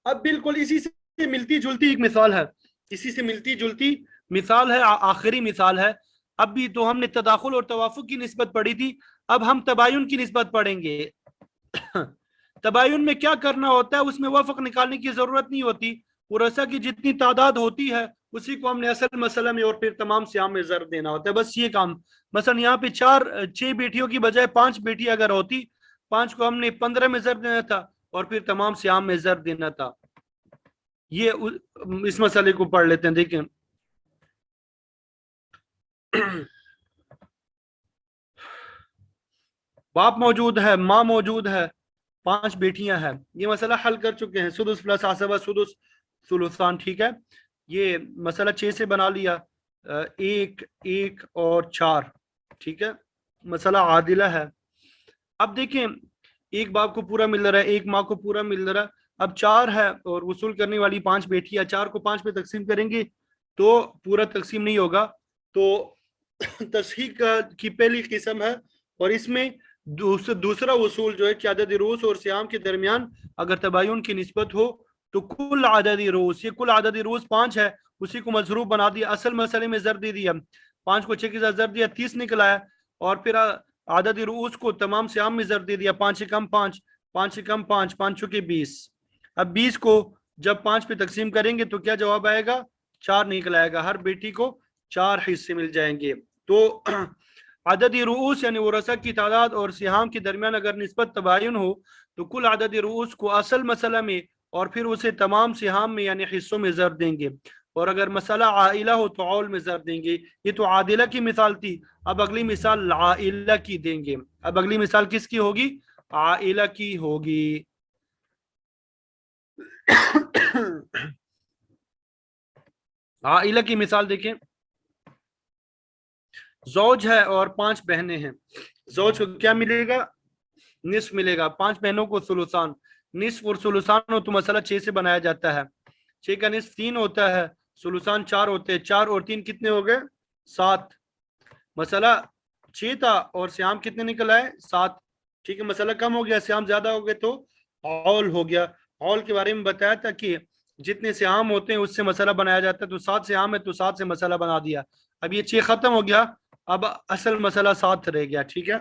اب بالکل اسی سے ملتی جلتی ایک مثال ہے، اسی سے ملتی جلتی مثال ہے، آخری مثال ہے۔ اب بھی تو ہم نے تداخل اور توافق کی نسبت پڑھی تھی، اب ہم تباین کی نسبت پڑھیں گے۔ تباین میں کیا کرنا ہوتا ہے، اس میں وفق نکالنے کی ضرورت نہیں ہوتی، ورثہ کی جتنی تعداد ہوتی ہے اسی کو ہم نے اصل مسئلہ میں اور پھر تمام سیام میں ضرب دینا ہوتا ہے، بس یہ کام۔ مثلا یہاں پہ 6 بیٹیوں کی بجائے 5 بیٹی اگر ہوتی، 5 کو ہم نے 15 میں ضرب دینا تھا اور پھر تمام سیام میں ضرب دینا تھا۔ یہ اس مسئلے کو پڑھ لیتے ہیں، دیکھیں باپ موجود ہے، ماں موجود ہے، 5 بیٹیاں ہیں، یہ مسئلہ حل کر چکے ہیں، سدس پلس عصبہ سدس ثلثان، ٹھیک ہے۔ یہ مسئلہ 6 سے بنا لیا، 1 1 اور 4، ٹھیک ہے، مسئلہ عادلہ ہے۔ اب دیکھیں ایک باپ کو پورا مل رہا ہے، ایک ماں کو پورا مل رہا ہے، اب 4 ہے اور وصول کرنے والی 5 بیٹیاں، 4 کو 5 پہ تقسیم کریں گے تو پورا تقسیم نہیں ہوگا، تو تصحیح کی پہلی قسم ہے، اور اس میں دوسرا وصول جو ہے کہ عدد رؤوس اور سیام کے درمیان اگر تباین کی نسبت ہو تو کل عدد رؤوس، یہ کل عدد رؤوس 5 ہے، اسی کو مضروب بنا دیا، اصل مسئلے میں ضرب دے دیا، 5 کو 6 کے ساتھ ضرب دیا 30 نکلا ہے، اور پھر عدد رؤوس کو تمام سیام میں ضرب دے دیا، 5 سے کم 5، 5 سے کم 5، 5 چکے 20۔ اب 20 کو جب 5 پہ تقسیم کریں گے تو کیا جواب آئے گا، 4 نکل آئے گا، ہر بیٹی کو 4 حصے مل جائیں گے۔ تو عدد رؤوس یعنی ورثہ کی تعداد اور سہام کے درمیان اگر نسبت تباین ہو تو کل عدد رؤوس کو اصل مسئلہ میں اور پھر اسے تمام سہام میں یعنی حصوں میں ضرب دیں گے، اور اگر مسئلہ عائلہ ہو تو عول میں ضرب دیں گے۔ یہ تو عادلہ کی مثال تھی، اب اگلی مثال عائلہ کی دیں گے۔ اب اگلی مثال کس کی ہوگی، عائلہ کی ہوگی۔ عائلہ کی مثال دیکھیں، زوج ہے اور 5 بہنیں ہیں، زوج کو کیا ملے گا، نصف ملے گا، 5 بہنوں کو ثلثان، نصف اور ثلثان ہو تو مسئلہ 6 سے بنایا جاتا ہے، 6 کا نصف 3 ہوتا ہے، ثلثان 4 ہوتے ہیں، 4 اور 3 کتنے ہو گئے، 7، مسئلہ 6 تھا اور سیام کتنے نکل آئے، 7، ٹھیک ہے، مسئلہ کم ہو گیا، سیام زیادہ ہو گئے تو عول ہو گیا۔ عول کے بارے میں بتایا تھا کہ جتنے سیام ہوتے ہیں اس سے مسئلہ بنایا جاتا ہے، تو 7 سیام ہے تو 7 سے مسئلہ بنا دیا، اب یہ 6 ختم ہو گیا، اب اصل مسئلہ 7 رہ گیا، ٹھیک ہے۔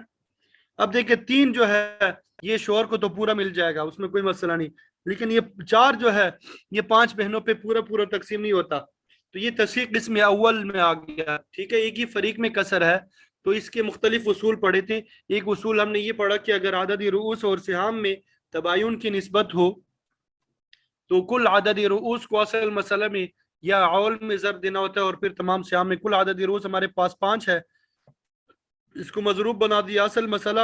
اب دیکھیں 3 جو ہے یہ شوہر کو تو پورا مل جائے گا، اس میں کوئی مسئلہ نہیں، لیکن یہ 4 جو ہے یہ 5 بہنوں پہ پورا تقسیم نہیں ہوتا، تو یہ تصحیح قسم اول میں آ گیا، ٹھیک ہے۔ ایک ہی فریق میں کسر ہے تو اس کے مختلف اصول پڑھے تھے، ایک اصول ہم نے یہ پڑھا کہ اگر عدد رؤوس اور سہام میں تباین کی نسبت ہو تو کل عدد رؤوس کو اصل مسئلہ میں یا عول میں ضرب دینا ہوتا ہے، اور پھر تمام سیام میں کل عدد رؤوس ہمارے پاس 5 ہے، اس کو مضروب بنا دیا، اصل مسئلہ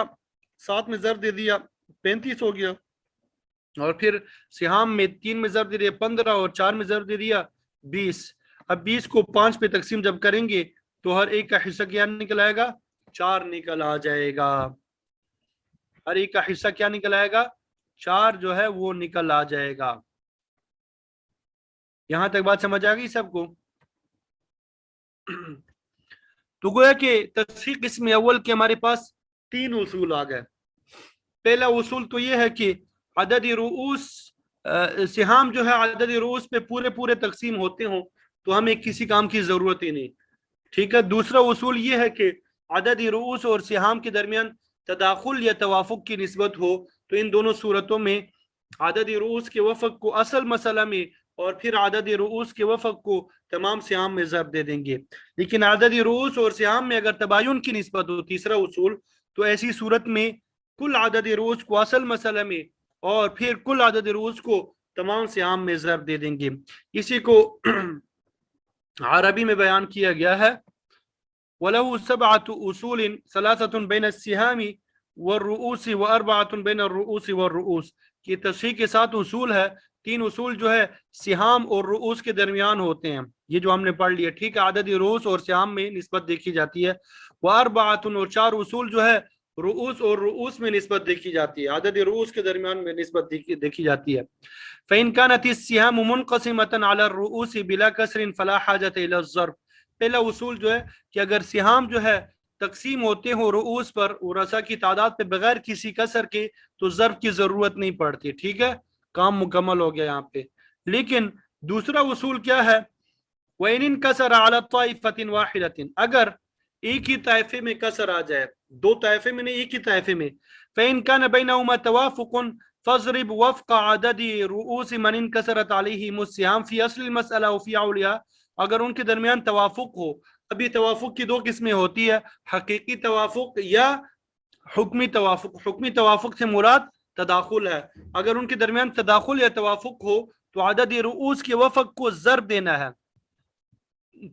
7 میں ضرب دے دیا 35 ہو گیا، اور پھر سہام میں 3 میں ضرب دے دیا 15 اور 4 میں ضرب دے دیا 20۔ اب 20 کو 5 پہ تقسیم جب کریں گے تو ہر ایک کا حصہ کیا نکل آئے گا، 4 نکل آ جائے گا، ہر ایک کا حصہ کیا نکل آئے گا، 4 جو ہے وہ نکل آ جائے گا۔ یہاں تک بات سمجھ آ گئی سب کو؟ تو گویا کہ تصحیح قسم اول کے ہمارے پاس 3 اصول آ گئے۔ پہلا اصول تو یہ ہے کہ عدد رؤوس سہام جو ہے عدد رؤوس پہ پورے تقسیم ہوتے ہوں تو ہمیں کسی کام کی ضرورت ہی نہیں، ٹھیک ہے۔ دوسرا اصول یہ ہے کہ عدد رؤوس اور سہام کے درمیان تداخل یا توافق کی نسبت ہو تو ان دونوں صورتوں میں عدد رؤوس کے وفق کو اصل مسئلہ میں اور پھر عدد رؤوس کے وفق کو تمام سیام میں ضرب دے دیں گے، لیکن عدد رؤوس اور سیام میں اگر تباین کی نسبت ہو، تیسرا اصول، تو ایسی صورت میں کل عدد رؤوس کو اصل مسئلہ میں اور پھر کل عدد رؤوس کو تمام سیام میں ضرب دے دیں گے۔ اسی کو عربی میں بیان کیا گیا ہے، وَلَهُ سَبْعَةُ أُصُولٍ ثَلَاثَةٌ بَيْنَ السِّهَامِ والرؤوس وأربعة بين الرؤوس والرؤوس، کہ تصحیح کے 7 اصول ہے، 3 اصول جو ہے سہام اور رؤوس کے درمیان ہوتے ہیں، یہ جو ہم نے پڑھ لیا، ٹھیک ہے، عدد رؤوس اور سہام میں نسبت دیکھی جاتی ہے، واربعۃ، اور 4 اصول جو ہے رؤوس اور رؤوس میں نسبت دیکھی جاتی ہے، عدد رؤوس کے درمیان میں نسبت دیکھی جاتی ہے۔ فإن كانت السهام منقسمة على الرؤوس بلا كسر فلا حاجة إلى الضرب، پہلا اصول جو ہے کہ اگر سہام جو ہے تقسیم ہوتے ہوں رؤوس پر ورثہ کی تعداد پہ بغیر کسی کسر کے تو ضرب کی ضرورت نہیں پڑتی، ٹھیک ہے، کام مکمل ہو گیا یہاں پہ۔ لیکن دوسرا اصول کیا ہے؟ وَإِنْ انْكَسَرَ عَلَى طَائِفَةٍ وَاحِدَةٍ، اگر ایک ہی طائفے میں کسر آ جائے، 2 طائفے میں نہیں، ایک ہی طائفے میں، فَإِنْ كَانَ بَيْنَهُمَا تَوَافُقٌ فَاضْرِبْ وَفْقَ عَدَدِ رُؤُوسِ مَنْ انْكَسَرَتْ عَلَيْهِمُ السِّهَامُ فِي أَصْلِ الْمَسْأَلَةِ وفي أَوْلِهَا، اگر ان کے درمیان توافق ہو، ابھی توافق کی 2 قسمیں ہوتی ہے، حقیقی توافق یا حکمی توافق۔ حکمی توافق سے مراد تداخل ہے، اگر ان کے درمیان تداخل یا توافق ہو تو عدد رؤوس کے وفق کو ضرب دینا ہے۔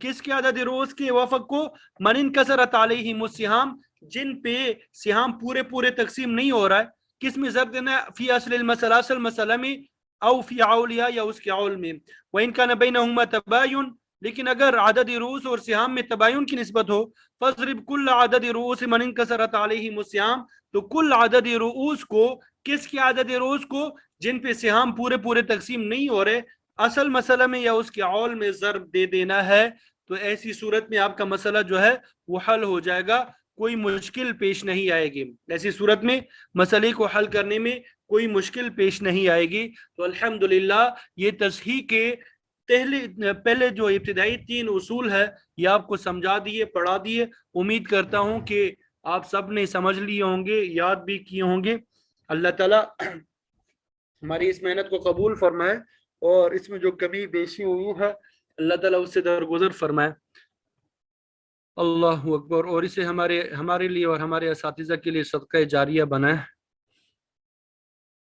کس کے عدد رؤوس کے وفق کو؟ من انکسرت علیہم السہام، جن پہ سہام پورے تقسیم نہیں ہو رہا ہے، کس میں ضرب دینا ہے؟ فی اصل المسئلہ، اصل مسئلہ میں، او فی عولیا، یا اس کے عول میں۔ وَإِنْ كَانَ بَيْنَهُمَا تَبَايُن، لیکن اگر عدد رؤوس اور سہام میں تباین کی نسبت ہو، فَاضْرِبْ كُلَّ عَدَدِ رؤوس مَنْ انْكَسَرَتْ عَلَيْهِمُ السِّهَامُ، تو کل عدد رؤوس کو، کس کے عدد رؤوس کو؟ جن پہ سہام پورے تقسیم نہیں ہو رہے، اصل مسئلہ میں یا اس کے عول میں ضرب دے دینا ہے۔ تو ایسی صورت میں آپ کا مسئلہ جو ہے وہ حل ہو جائے گا، کوئی مشکل پیش نہیں آئے گی، ایسی صورت میں مسئلے کو حل کرنے میں کوئی مشکل پیش نہیں آئے گی۔ تو الحمدللہ یہ تصحیح کے پہلے جو ابتدائی 3 اصول ہے یہ آپ کو سمجھا دیے، پڑھا دیے، امید کرتا ہوں کہ آپ سب نے سمجھ لیے ہوں گے، یاد بھی کیے ہوں گے۔ اللہ تعالیٰ ہماری اس محنت کو قبول فرمائے، اور اس میں جو کمی بیشی ہوئی ہے اللہ تعالیٰ اس سے درگزر فرمائے۔ اللہ اکبر، اور اسے ہمارے لیے اور ہمارے اساتذہ کے لیے صدقہ جاریہ بنائے۔